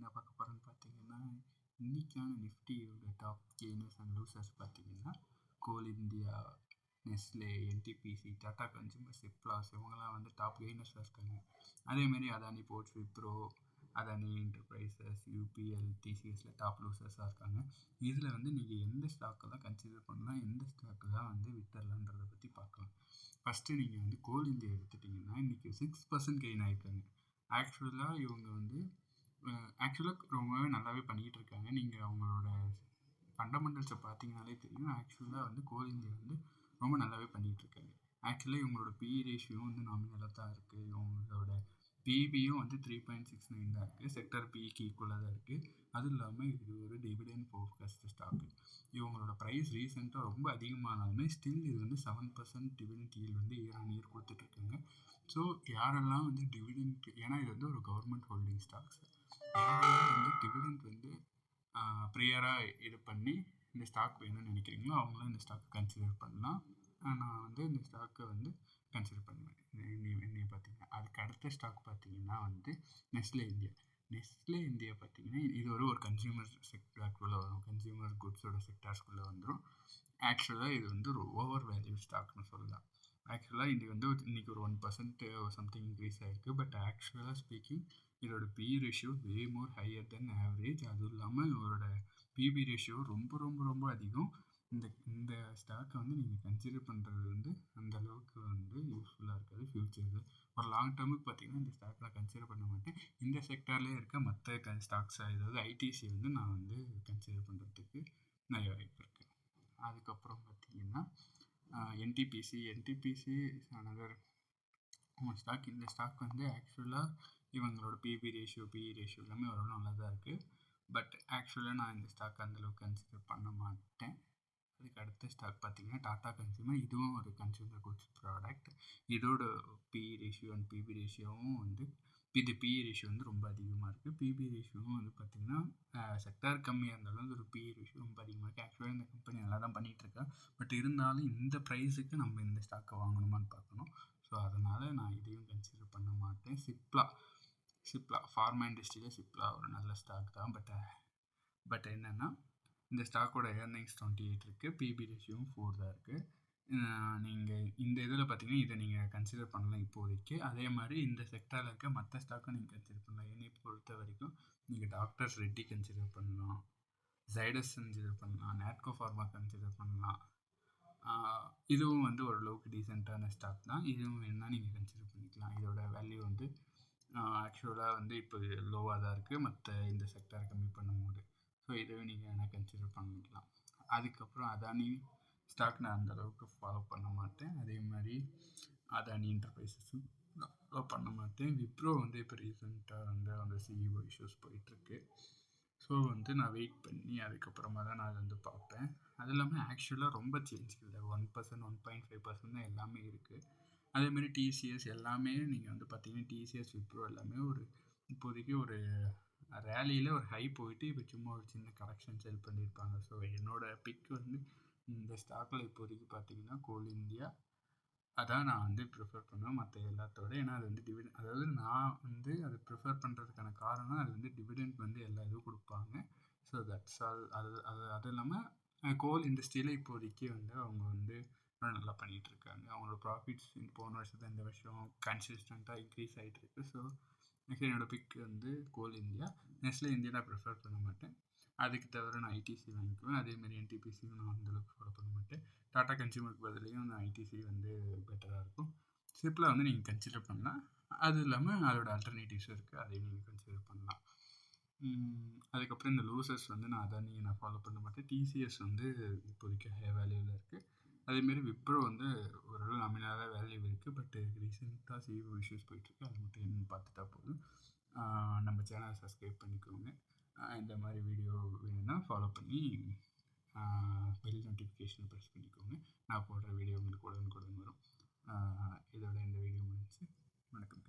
என்ன பார்க்க போகிறோன்னு பார்த்தீங்கன்னா, இன்றைக்கான நிஃப்டியோட டாப் கெய்னர்ஸ் அண்ட் லூசர்ஸ் பார்த்தீங்கன்னா, Coal India, Nestle, NTPC, Tata consumer, சிப்லாஸ் இவங்கெல்லாம் வந்து டாப் கெய்னர்ஸாக இருக்காங்க. அதேமாதிரி Adani ports, Wipro, Adani enterprises, UPL, டிசிஎஸில் டாப் லூசர்ஸாக இருக்காங்க. இதில் வந்து நீங்கள் எந்த ஸ்டாக்கெல்லாம் கன்சிடர் பண்ணலாம், எந்த ஸ்டாக்கெல்லாம் வந்து வித்தரலான்றதை பற்றி பார்க்கலாம். ஃபஸ்ட்டு நீங்கள் வந்து கோல் இந்தியா எடுத்துட்டிங்கன்னா இன்றைக்கி 6% கெயின் ஆகிருக்காங்க. ஆக்சுவலாக இவங்க வந்து ரொம்பவே நல்லாவே பண்ணிக்கிட்டு இருக்காங்க. நீங்கள் அவங்களோட ஃபண்டமெண்டல்ஸை பார்த்தீங்கனாலே தெரியும். ஆக்சுவலாக வந்து கோல் இந்தியா வந்து ரொம்ப நல்லாவே பண்ணிகிட்டு இருக்காங்க. ஆக்சுவலாக இவங்களோட பிஇ ரேஷியோவும் வந்து நாமினலாக தான் இருக்குது. இவங்களோட பிபியும் வந்து 3.69 தான் இருக்குது. செக்டர் பிஇக்கு ஈக்குவலாக தான் இருக்குது. அதுவும் இல்லாமல் இது ஒரு டிவிடெண்ட் ஃபோக்கஸ்டு ஸ்டாக்கு. இவங்களோட ப்ரைஸ் ரீசெண்டாக ரொம்ப அதிகமானாலுமே ஸ்டில் இது வந்து 7% டிவிடெண்ட் ஈல்டு வந்து இயர் ஆன் இயர் கொடுத்துட்ருக்காங்க. ஸோ யாரெல்லாம் வந்து டிவிடெண்ட், ஏன்னா இது வந்து ஒரு கவர்மெண்ட் ஹோல்டிங் ஸ்டாக்ஸ், யாரெல்லாம் வந்து டிவிடெண்ட் வந்து ப்ரியராக இது பண்ணி இந்த ஸ்டாக் வேணும்னு நினைக்கிறீங்களோ அவங்களும் இந்த ஸ்டாக்கை கன்சிடர் பண்ணலாம். நான் வந்து இந்த ஸ்டாக்கை வந்து கன்சிடர் பண்ணுவேன். என்னைய பார்த்தீங்கன்னா அதுக்கு அடுத்த ஸ்டாக் பார்த்தீங்கன்னா வந்து நெஸ்லே இந்தியா. நெஸ்லே இந்தியா பார்த்தீங்கன்னா இது ஒரு கன்சியூமர் செக்டார்க்குள்ளே வரும். கன்சியூமர் குட்ஸோட செக்டார்ஸ்குள்ளே வந்துடும். ஆக்சுவலாக இது வந்து ஒரு ஓவர் வேல்யூ ஸ்டாக்னு சொல்லலாம். ஆக்சுவலாக இது வந்து இன்றைக்கி ஒரு 1% சம்திங் இன்க்ரீஸ் ஆகிருக்கு. பட் ஆக்சுவலாக ஸ்பீக்கிங் இதோட BE ratio way more higher then average. அதுவும் இல்லாமல் இதோட பிபி ரேஷியோ ரொம்ப ரொம்ப ரொம்ப அதிகம். இந்த ஸ்டாக்கை வந்து நீங்கள் கன்சிடர் பண்ணுறது வந்து அந்த அளவுக்கு வந்து யூஸ்ஃபுல்லாக இருக்காது ஃப்யூச்சரில். ஒரு லாங் டேர்முக்கு பார்த்தீங்கன்னா இந்த ஸ்டாக் நான் கன்சிடர் பண்ண மாட்டேன். இந்த செக்டார்லேயே இருக்க மற்ற ஸ்டாக்ஸ் அதாவது ஐடிசி வந்து நான் வந்து கன்சிடர் பண்ணுறதுக்கு நிறைய வாய்ப்பு இருக்குது. அதுக்கப்புறம் பார்த்தீங்கன்னா என்டிபிசி அனதர் ஸ்டாக். இந்த ஸ்டாக் வந்து ஆக்சுவலாக இவங்களோட பிஇ ரேஷியோ எல்லாமே ஓரளவு நல்லா தான் இருக்குது. பட் ஆக்சுவலாக நான் இந்த ஸ்டாக் அந்தளவுக்கு கன்சிடர் பண்ண மாட்டேன். அதுக்கு அடுத்த ஸ்டாக் பார்த்தீங்கன்னா டாடா கன்சூமர். இதுவும் ஒரு கன்சூமர் குட்ஸ் ப்ராடக்ட். இதோட பிஇ ரேஷியோ அண்ட் பிபி ரேஷியோவும் வந்து பிஇ ரேஷியோ வந்து ரொம்ப அதிகமாக இருக்குது. பிபி ரேஷியோவும் வந்து பார்த்திங்கன்னா செக்டார் கம்மியாக இருந்தாலும் ஒரு பிஇ ரேஷியோ ரொம்ப அதிகமாக இருக்குது. ஆக்சுவலாக இந்த கம்பெனி நல்லா தான் பண்ணிகிட்ருக்கா. பட் இருந்தாலும் இந்த ப்ரைஸுக்கு நம்ம இந்த ஸ்டாக்கை வாங்கணுமான்னு பார்க்கணும். ஸோ அதனால் நான் இதையும் கன்சிடர் பண்ண மாட்டேன். சிப்லா ஃபார்மா இண்டஸ்ட்ரியில் சிப்லா ஒரு நல்ல ஸ்டாக் தான். பட் என்னென்னா இந்த ஸ்டாக்கோட ஏர்னிங்ஸ் 28 இருக்குது. பிபி ரேஷியோவும் 4 தான் இருக்குது. நீங்கள் இந்த இதில் பார்த்தீங்கன்னா இதை நீங்கள் கன்சிடர் பண்ணலாம் இப்போதைக்கு. அதே மாதிரி இந்த செக்டாரில் இருக்க மற்ற ஸ்டாக்கும் நீங்கள் கன்சிடர் பண்ணலாம். என்னை பொறுத்த வரைக்கும் நீங்கள் டாக்டர்ஸ் ரெட்டி கன்சிடர் பண்ணலாம், ஜைடஸ் கன்சிடர் பண்ணலாம், நேட்கோ ஃபார்மா கன்சிடர் பண்ணலாம். இதுவும் வந்து ஓரளவுக்கு டீசெண்டான ஸ்டாக் தான். இதுவும் வேணால் நீங்கள் கன்சிடர் பண்ணிக்கலாம். இதோட வேல்யூ வந்து ஆக்சுவலாக வந்து இப்போ லோவாக தான் இருக்குது மற்ற இந்த செக்டார் கம்மி பண்ணும்போது. ஸோ இதுவே நீங்கள் வேணால் கன்சிடர் பண்ணிக்கலாம். அதுக்கப்புறம் அதானி ஸ்டாக் நான் அந்தளவுக்கு ஃபாலோ பண்ண மாட்டேன். அதே மாதிரி அதானி என்டர்பிரைசஸும் ஃபாலோ பண்ண மாட்டேன். விப்ரோ வந்து இப்போ ரீசெண்டாக வந்து அந்த சிஇஓ இஷ்யூஸ் போயிட்டுருக்கு. ஸோ வந்து நான் வெயிட் பண்ணி அதுக்கப்புறமா தான் நான் அதை வந்து பார்ப்பேன். அது இல்லாமல் ஆக்சுவலாக ரொம்ப சேஞ்ச் இல்லை. 1%, 1.5% தான் எல்லாமே இருக்குது. அதேமாதிரி டிசிஎஸ் எல்லாமே நீங்கள் வந்து பார்த்தீங்கன்னா டிசிஎஸ், விப்ரோ எல்லாமே ஒரு இப்போதைக்கு ஒரு ரேலியில் ஒரு ஹை போயிட்டு இப்போ சும்மா ஒரு சின்ன கரெக்ஷன் செல் பண்ணியிருப்பாங்க. ஸோ என்னோடய பிக் வந்து இந்த ஸ்டாக்கில் இப்போதைக்கு பார்த்தீங்கன்னா கோல் இந்தியா அதான் நான் வந்து ப்ரிஃபர் பண்ணுவேன் மற்ற எல்லாத்தோட. ஏன்னா அது வந்து அதாவது நான் வந்து அதை ப்ரிஃபர் பண்ணுறதுக்கான காரணம் அது வந்து டிவிடெண்ட் வந்து எல்லா இதுவும் கொடுப்பாங்க. So that's all. அது இல்லாமல் கோல் இண்டஸ்ட்ரியில் இப்போதைக்கு வந்து அவங்க வந்து நல்லா பண்ணிகிட்ருக்காங்க. அவங்களோட ப்ராஃபிட்ஸ் போன வருஷத்தை இந்த வருஷம் கன்சிஸ்டண்ட்டாக இன்க்ரீஸ் ஆகிட்டுருக்கு. ஸோ என்னோடய பிக் வந்து கோல் இந்தியா. நெஸ்லே இந்தியா நான் ப்ரிஃபர் பண்ண மாட்டேன். அதுக்கு தவிர நான் ஐடிசி வாங்கிக்குவேன். அதேமாதிரி என்டிபிசியும் நான் அந்தளவுக்கு ஃபாலோ பண்ண மாட்டேன். டாடா கன்சூமருக்கு பதிலையும் நான் ஐடிசி வந்து பெட்டராக இருக்கும். சிப்லா வந்து நீங்கள் கன்சிடர் பண்ணலாம். அது இல்லாமல் அதோட ஆல்டர்னேட்டிவ்ஸும் இருக்குது, அதையும் நீங்கள் கன்சிடர் பண்ணலாம். அதுக்கப்புறம் இந்த லூசர்ஸ் வந்து நான் நான் ஃபாலோ பண்ண மாட்டேன். டிசிஎஸ் வந்து இப்போதைக்கு ஹை வேல்யூவில் இருக்குது. அதேமாரி விப்ரோ வந்து ஓரளவு நாமினலாக வேல்யூ இருக்குது. பட் ரீசெண்டாக சிஇஓ இஷ்யூஸ் போயிட்டுருக்கு. அது மட்டும் என்னன்னு பார்த்துட்டா போதும். நம்ம சேனலை சப்ஸ்கிரைப் பண்ணிக்கோங்க. இந்த மாதிரி வீடியோ வேணும்னா ஃபாலோ பண்ணி பெல் நோட்டிஃபிகேஷன் ப்ரெஸ் பண்ணிக்கோங்க. நான் போடுற வீடியோ உங்களுக்கு உடனுக்குடன் வரும். இதோட இந்த வீடியோ முடிஞ்சு. வணக்கம்.